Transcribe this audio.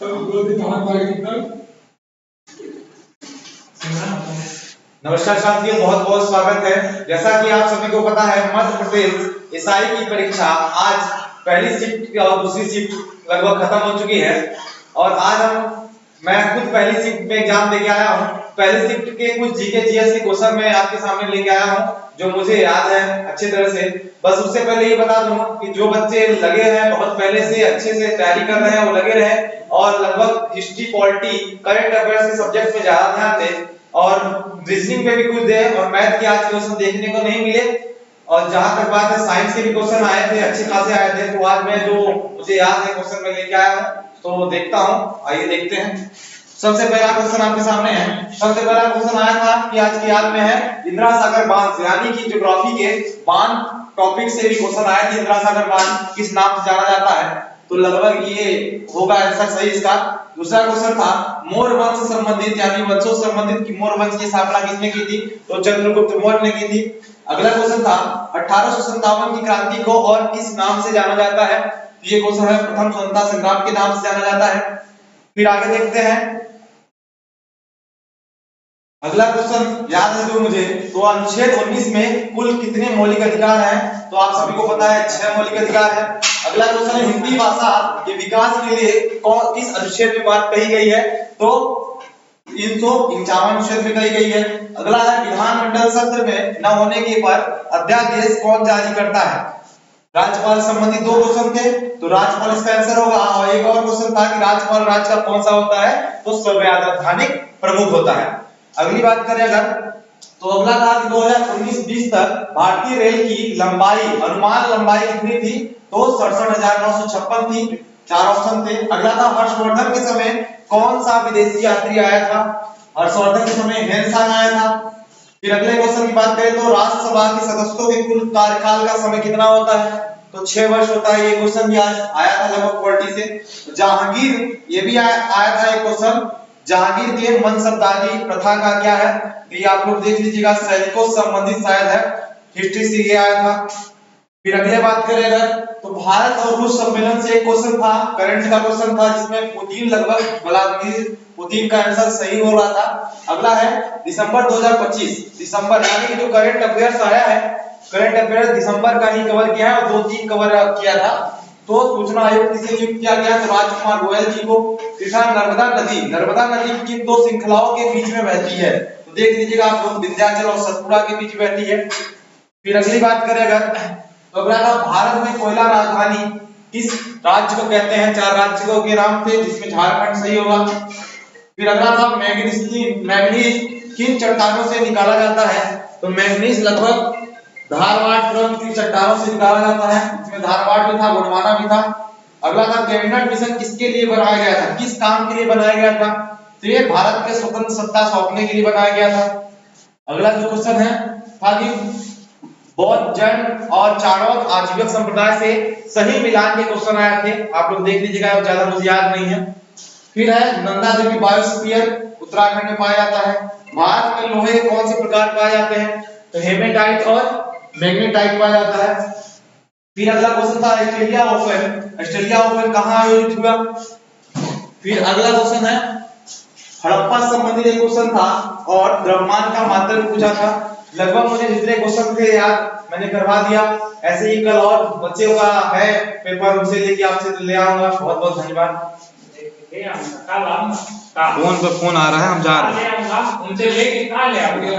नमस्कार साथियों, बहुत बहुत स्वागत है। जैसा कि आप सभी को पता है, मध्य प्रदेश एसआई की परीक्षा आज पहली शिफ्ट और दूसरी शिफ्ट लगभग खत्म हो चुकी है और आज मैं खुद पहली शिफ्ट में एग्जाम देके आया हूँ। पहली शिफ्ट के कुछ जीके जीएस के क्वेश्चन मैं आपके सामने लेके आया हूँ जो मुझे याद है अच्छे तरह से। बस उससे पहले ये बता दूं कि जो बच्चे लगे हैं बहुत पहले से अच्छे से तैयारी कर रहे हैं वो लगे रहे और लगभग हिस्ट्री, पॉलिटी, करंट अफेयर्स के सब्जेक्ट में ज्यादा ध्यान दें और रीजनिंग पे भी कुछ दे और मैथ के आज क्वेश्चन देखने को नहीं मिले। और जहां तक बात है साइंस के भी क्वेश्चन आए थे, अच्छे खासे आए थे, तो आज मैं जो मुझे याद है क्वेश्चन मैं लेके आया हूं तो देखता हूं। आइए देखते हैं। सबसे पहला क्वेश्चन आपके सामने है। सबसे पहला क्वेश्चन आया था कि आज की याद में है इंदिरा सागर बांध, यानी कि ज्योग्राफी के बांध टॉपिक से भी क्वेश्चन आया कि इंदिरा सागर बांध किस नाम से जाना जाता है, तो लगभग ये होगा आंसर सही इसका। दूसरा क्वेश्चन था मौर्य वंश से संबंधित यानी वंशों से संबंधित कि मौर्य वंश की स्थापना किसने की थी, तो चंद्रगुप्त मौर्य ने की थी। अगला क्वेश्चन था 1857 की क्रांति को और किस नाम से जाना जाता है, तो ये क्वेश्चन है प्रथम स्वतंत्रता संग्राम के नाम से जाना जाता है। फिर आगे देखते हैं अगला क्वेश्चन याद है जो मुझे, तो अनुच्छेद 19 में कुल कितने मौलिक अधिकार हैं, तो आप सभी को पता है 6 मौलिक अधिकार है। अगला क्वेश्चन है हिंदी भाषा के विकास के लिए किस अनुच्छेद में बात कही गई है, तो 351 अनुच्छेद में कही गई है। अगला है विधानमंडल सत्र में न होने के पर अध्यादेश कौन जारी करता है, राज्यपाल संबंधी दो क्वेश्चन थे तो राज्यपाल इसका आंसर होगा। और एक और क्वेश्चन था कि राज्यपाल राज्य का कौन सा होता है, तो संवैधानिक प्रमुख होता है। अगली बात करें अगर, तो अगला था कि 2019-20 तक भारतीय रेल की लंबाई, अनुमान लंबाई कितनी थी, तो 67,956 थी। 4 ऑप्शन थे। अगला था हर्षवर्धन के समय कौन सा विदेशी यात्री आया था, हर्षवर्धन के समय हेनसांग आया था। फिर अगले क्वेश्चन की बात करें तो राज्यसभा के सदस्यों के कुल कार्यकाल का समय कितना होता है, तो 6 वर्ष होता है। ये क्वेश्चन भी आज आया था लगभग पॉलिटी से। जहांगीर, ये भी आया था एक क्वेश्चन, जहांगीर के मनसबदारी प्रथा का क्या है, तो ये आप लोग देख लीजिएगा, सैनिकों से संबंधित शायद है, हिस्ट्री से ये आया था। फिर अगले बात करें अगर, तो भारत और रूस सम्मेलन से एक क्वेश्चन था, करंट का क्वेश्चन था, जिसमें पुतिन लगभग व्लादिमीर पुतिन का आंसर सही हो रहा था। अगला है दिसंबर 2025, दिसंबर यानी कि जो करंट अफेयर्स आया है, करंट अफेयर्स दिसंबर का ही कवर किया है और 2-3 कवर किया था। तो सूचना आयोग किसे नियुक्त किया गया, तो राजकुमार गोयल जी को। तीसरा नर्मदा नदी किन दो श्रृंखलाओं के बीच में बहती है, तो देख लीजिएगा आप लोग, विंध्याचल और सतपुड़ा के बीच बहती है। फिर अगली बात करें अगर, तो अगला था भारत में कोयला राजधानी किस राज्य को कहते हैं, 4 राज्यों के नाम थे जिसमें झारखंड सही होगा। फिर अगला था मैग्नीज किन चट्टानों से निकाला जाता है, तो मैग्नीज लगभग धारवाड़ ट्रंक की चट्टानों से निकाला जाता है, इसमें धारवाड़ भी था, गोंडवाना भी था। अगला था कैबिनेट मिशन किसके लिए बनाया गया था, किस काम के लिए बनाया गया था, तो ये भारत के स्वतंत्र सत्ता सौंपने के लिए बनाया गया था। अगला जो क्वेश्चन है था कि बौद्ध, जैन और चाणक्य आजीविक संप्रदाय से सही मिलान के क्वेश्चन आए थे, आप लोग देख लीजिएगा, ज्यादा मुझे याद नहीं है। फिर है नंदा देवी बायोस्फीयर उत्तराखंड में पाया जाता है। भारत में लोहे के कौन से प्रकार पाए जाते हैं, तो हेमेटाइट और मैग्नेटाइट पाया जाता है। फिर अगला क्वेश्चन था ऑस्ट्रेलिया ओपन कहां आयोजित हुआ। फिर अगला क्वेश्चन है हड़प्पा से संबंधित एक क्वेश्चन था और द्रव्यमान का मात्रक पूछा था। लगभग मुझे जितने क्वेश्चन थे याद मैंने करवा दिया। ऐसे ही कल और बच्चों का है पेपर, उनसे लेके आपसे ले आऊंगा। बहुत बहुत धन्यवाद। फोन पे फोन आ रहा है, हम जा रहे हैं। उनसे लेके कहां ले आओगे?